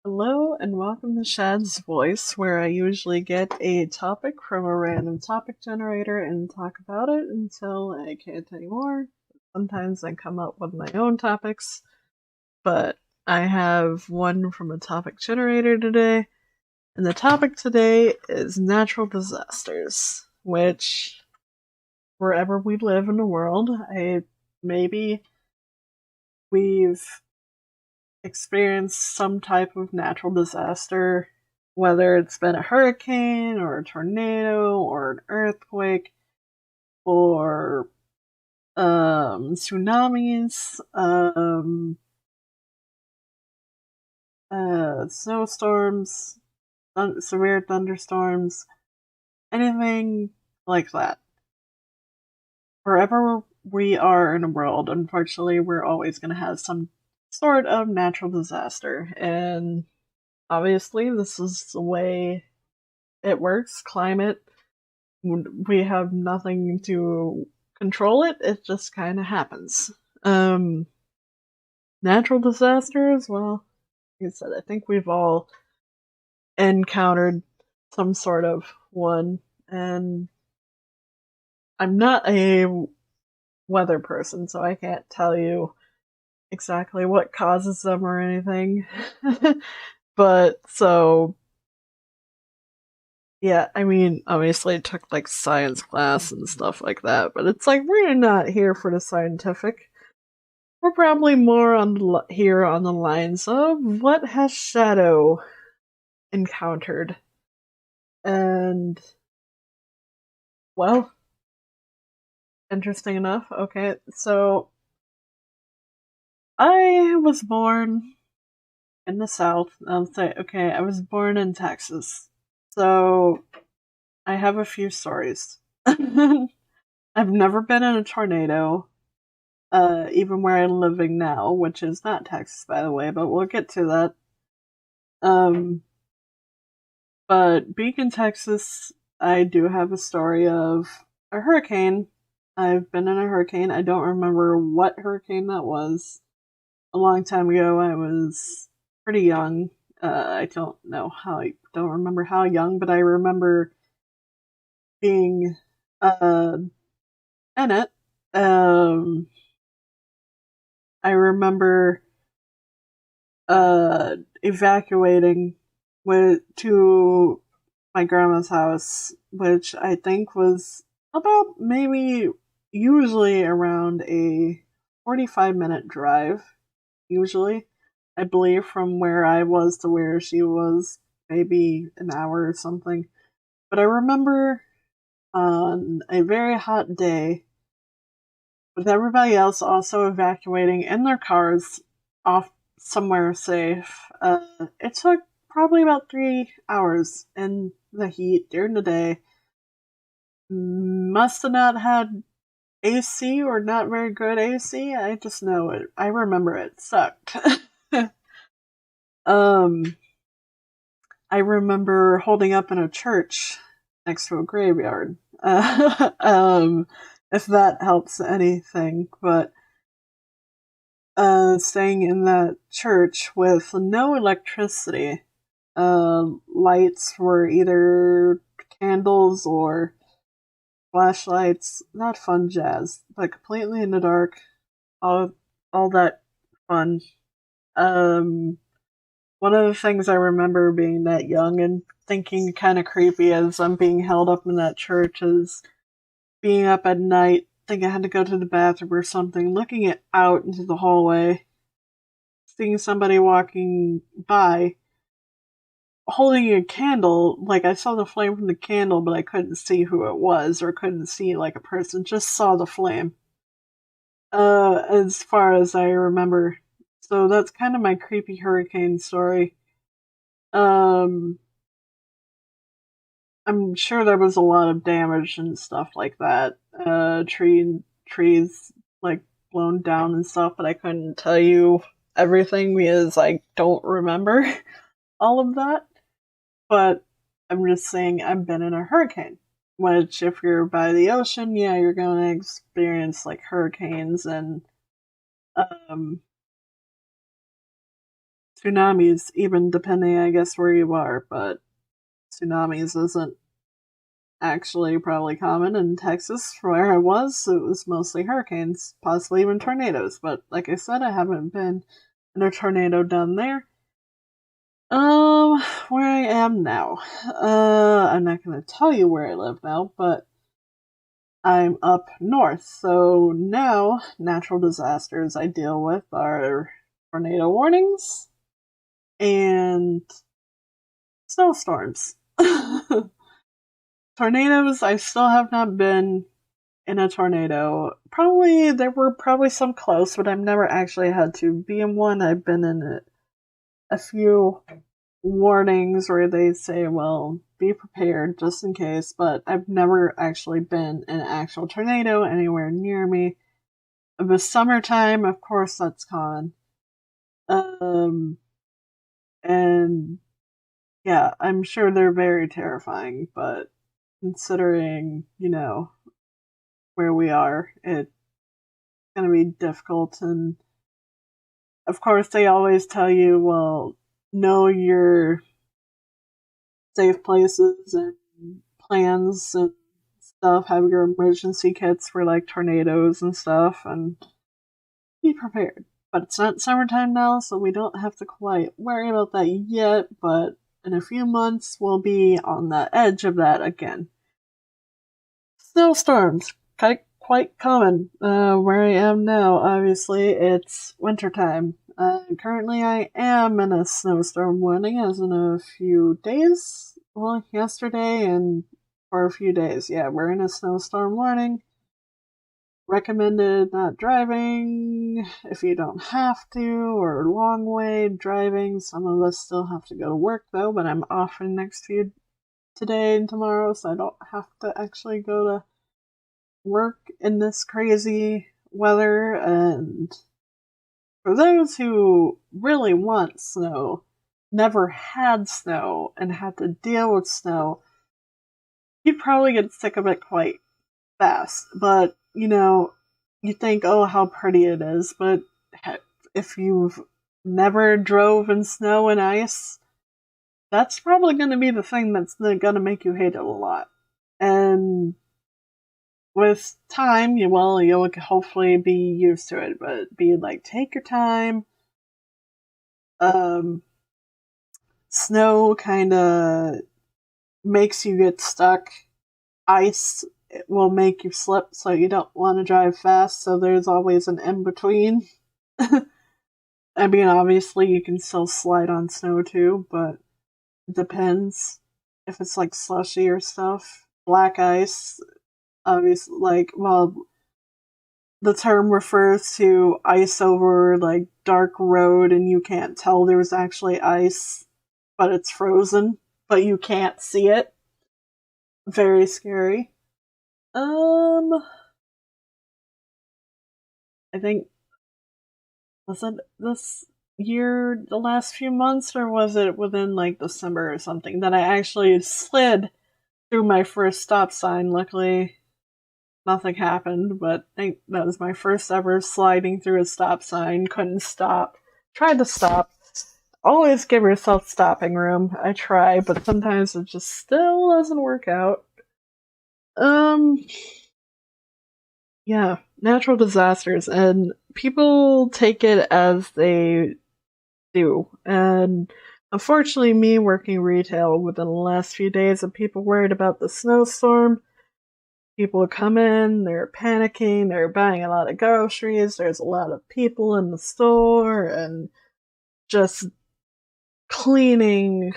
Hello and welcome to Shad's Voice, where I usually get a topic from a random topic generator and talk about it until I can't anymore. Sometimes I come up with my own topics, but I have one from a topic generator today, and the topic today is natural disasters, which, wherever we live in the world, maybe we've experienced some type of natural disaster, whether it's been a hurricane or a tornado or an earthquake or tsunamis, snowstorms, severe thunderstorms, anything like that. Wherever we are in the world, unfortunately, we're always going to have some sort of natural disaster. And obviously, this is the way it works. Climate, we have nothing to control it. It just kind of happens. Um, Natural disasters, well, like I said, I think we've all encountered some sort of one. And I'm not a weather person, so I can't tell you exactly what causes them or anything. But so yeah, I mean, obviously I took like science class and stuff like that, but it's like we're not here for the scientific. We're probably more here on the lines of what has Shadow encountered, and well, interesting enough. Okay, so I was born in the South. I'll say, okay, I was born in Texas, so I have a few stories. I've never been in a tornado, even where I'm living now, which is not Texas, by the way, but we'll get to that. Um, but being in Texas, I do have a story of a hurricane. I've been in a hurricane. I don't remember what hurricane that was. A long time ago, I was pretty young. I don't remember how young, but I remember being in it. Um, I remember evacuating to my grandma's house, which I think was about maybe usually around a 45-minute drive, usually. I believe from where I was to where she was, maybe an hour or something. But I remember on a very hot day, with everybody else also evacuating in their cars off somewhere safe. It took probably about 3 hours in the heat during the day. Must have not had AC or not very good AC. I just know it. I remember it sucked. um, I remember holding up in a church next to a graveyard. If that helps anything, but staying in that church with no electricity. Lights were either candles or flashlights. Not fun jazz, but completely in the dark. All, all that fun. Um, One of the things I remember being that young and thinking kind of creepy as I'm being held up in that church is being up at night, think I had to go to the bathroom or something, looking out into the hallway, seeing somebody walking by holding a candle. Like, I saw the flame from the candle, but I couldn't see who it was or couldn't see like a person, just saw the flame. As far as I remember. So that's kind of my creepy hurricane story. Um, I'm sure there was a lot of damage and stuff like that. Trees like blown down and stuff, but I couldn't tell you everything because I don't remember all of that. But I'm just saying I've been in a hurricane. Which, if you're by the ocean, yeah, you're gonna experience like hurricanes and um, tsunamis, even depending, I guess, where you are. But tsunamis isn't actually probably common in Texas. Where I was, it was mostly hurricanes, possibly even tornadoes. But like I said, I haven't been in a tornado down there. Where I am now. I'm not gonna tell you where I live now, but I'm up north. So now, natural disasters I deal with are tornado warnings and snowstorms. Tornadoes, I still have not been in a tornado. Probably, there were probably some close, but I've never actually had to be in one. I've been in a few warnings where they say, well, be prepared just in case, but I've never actually been in an actual tornado anywhere near me. In the summertime, of course, that's common. Um, and yeah, I'm sure they're very terrifying, but considering, where we are, it's gonna be difficult. And of course, they always tell you, well, know your safe places and plans and stuff, have your emergency kits for like tornadoes and stuff, and be prepared. But it's not summertime now, so we don't have to quite worry about that yet, but in a few months we'll be on the edge of that again. Snowstorms, quite common. Where I am now, obviously, it's wintertime. Currently I am in a snowstorm warning as in a few days. Well, yesterday and for a few days. Yeah, we're in a snowstorm warning. Recommended not driving if you don't have to, or long way driving. Some of us still have to go to work though, but I'm off for the next few today and tomorrow, so I don't have to actually go to work in this crazy weather. And for those who really want snow, never had snow, and had to deal with snow, you'd probably get sick of it quite fast. But, you think, oh, how pretty it is. But if you've never drove in snow and ice, that's probably going to be the thing that's going to make you hate it a lot. And with time, you'll hopefully be used to it. But be like, take your time. Um, Snow kind of makes you get stuck. Ice will make you slip, so you don't want to drive fast, so there's always an in-between. I mean, obviously, you can still slide on snow too, but it depends if it's like slushy or stuff. Black ice, obviously, the term refers to ice over like dark road and you can't tell there's actually ice, but it's frozen, but you can't see it. Very scary. I think, was it this year, the last few months, or was it within like December or something, that I actually slid through my first stop sign? Luckily, nothing happened, but I think that was my first ever sliding through a stop sign. Couldn't stop. Tried to stop. Always give yourself stopping room. I try, but sometimes it just still doesn't work out. Um, yeah, natural disasters, and people take it as they do. And unfortunately, me working retail within the last few days of people worried about the snowstorm, people come in, they're panicking, they're buying a lot of groceries, there's a lot of people in the store, and just cleaning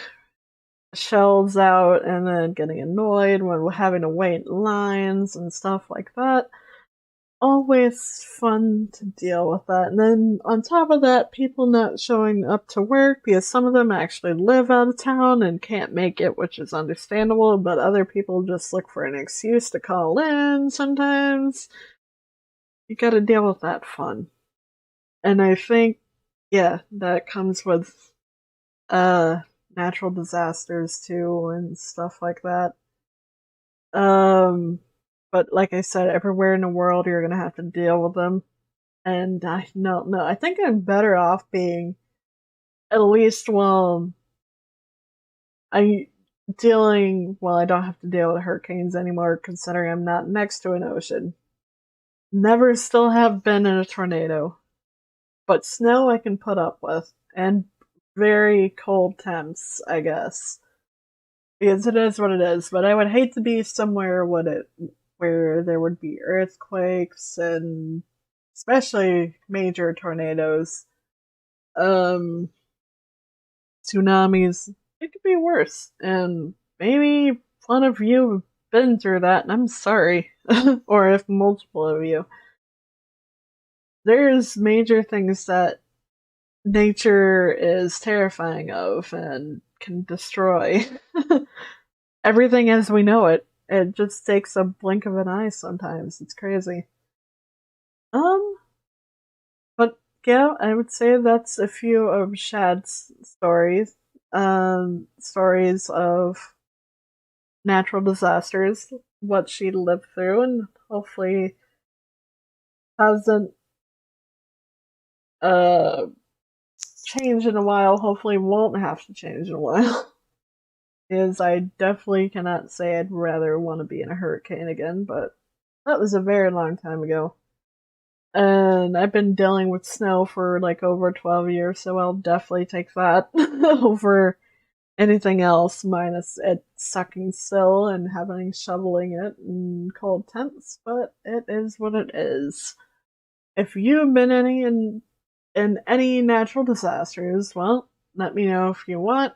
shelves out and then getting annoyed when we're having to wait in lines and stuff like that. Always fun to deal with that. And then on top of that, people not showing up to work because some of them actually live out of town and can't make it, which is understandable, but other people just look for an excuse to call in sometimes. You gotta deal with that fun. And I think, yeah, that comes with natural disasters too and stuff like that. But like I said, everywhere in the world you're gonna have to deal with them. And I don't know. I think I'm better off being at least while I I don't have to deal with hurricanes anymore considering I'm not next to an ocean. Never still have been in a tornado. But snow I can put up with. And very cold temps, I guess. Because it is what it is. But I would hate to be somewhere where there would be earthquakes and especially major tornadoes. Um Tsunamis. It could be worse. And maybe one of you have been through that and I'm sorry. Or if multiple of you. There's major things that nature is terrifying of and can destroy everything as we know it. It just takes a blink of an eye sometimes. It's crazy. Um, but yeah, I would say that's a few of Shad's stories. Stories of natural disasters, what she lived through, and hopefully hasn't uh changed in a while. Hopefully, won't have to change in a while. Is I definitely cannot say I'd rather want to be in a hurricane again, but that was a very long time ago. And I've been dealing with snow for like over 12 years, so I'll definitely take that over anything else, minus it sucking still and having shoveling it in cold temps, but it is what it is. If you've been in any natural disasters, well, let me know if you want.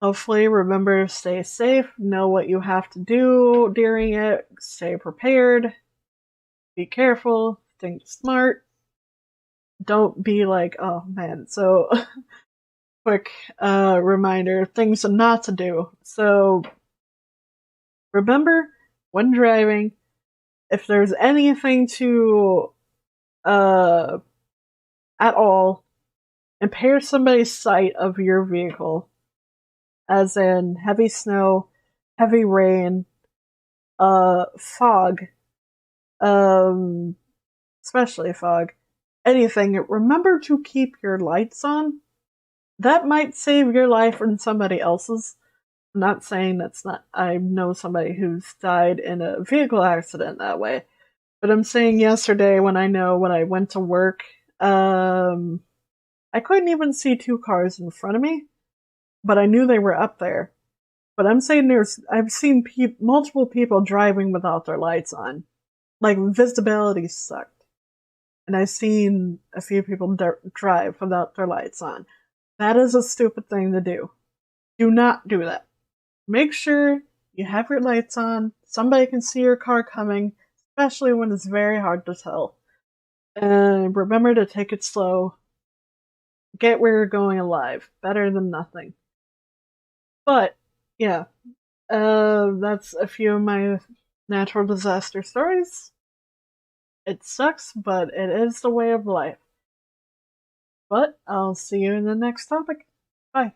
Hopefully, remember to stay safe, know what you have to do during it, stay prepared, be careful, think smart. Don't be like, oh man. So, quick reminder things not to do. So, remember when driving, if there's anything to, uh, at all, impair somebody's sight of your vehicle, as in heavy snow, heavy rain, fog, um, especially fog, anything, remember to keep your lights on. That might save your life and somebody else's. I'm not saying that's not. I know somebody who's died in a vehicle accident that way. But I'm saying yesterday when I went to work, I couldn't even see two cars in front of me, but I knew they were up there. But I'm saying I've seen multiple people driving without their lights on. Like, visibility sucked. And I've seen a few people drive without their lights on. That is a stupid thing to do. Do not do that. Make sure you have your lights on. Somebody can see your car coming, especially when it's very hard to tell. And remember to take it slow. Get where you're going alive. Better than nothing. But, yeah. That's a few of my natural disaster stories. It sucks, but it is the way of life. But I'll see you in the next topic. Bye.